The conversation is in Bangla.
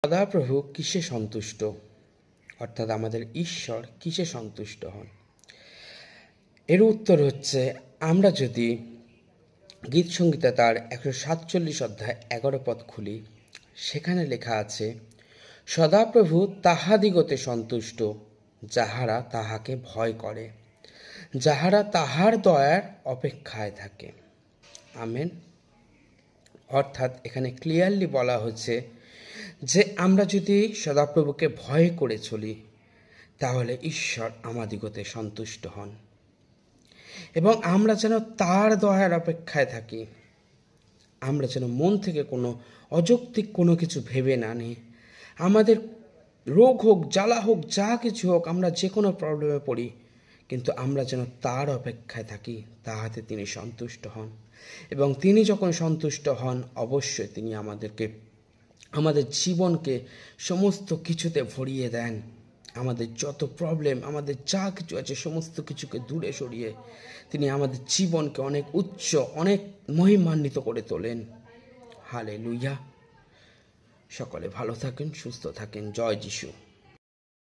সদাপ্রভু কিসে সন্তুষ্ট, অর্থাৎ আমাদের ঈশ্বর কিসে সন্তুষ্ট হন? এর উত্তর হচ্ছে, আমরা যদি গীত সংহিতা তার 147 অধ্যায় 11 পদ খুলি, সেখানে লেখা আছে, সদাপ্রভু তাহাদিগতে সন্তুষ্ট যাহারা তাহাকে ভয় করে, যাহারা তাহার দয়ার অপেক্ষায় থাকে। আমেন। অর্থাৎ এখানে ক্লিয়ারলি বলা হচ্ছে যে আমরা যদি সদাপ্রভুকে ভয় করে চলি, তাহলে ঈশ্বর আমাদিগতে সন্তুষ্ট হন এবং আমরা যেন তার দয়ার অপেক্ষায় থাকি। আমরা যেন মন থেকে কোনো অযৌক্তিক কোনো কিছু ভেবে না নিই। আমাদের রোগ হোক, জ্বালা হোক, যা কিছু হোক, আমরা যে কোনো প্রবলেমে পড়ি, কিন্তু আমরা যেন তার অপেক্ষায় থাকি, তাহাতে তিনি সন্তুষ্ট হন। এবং তিনি যখন সন্তুষ্ট হন, অবশ্যই তিনি আমাদের জীবনকে সমস্ত কিছুতে ভরিয়ে দেন। আমাদের যত প্রবলেম, আমাদের যা কিছু আছে, সমস্ত কিছুকে দূরে সরিয়ে তিনি আমাদের জীবনকে অনেক উচ্চ, অনেক মহিমান্বিত করে তোলেন। হালেলুয়া। সকলে ভালো থাকেন, সুস্থ থাকেন। জয় যিশু।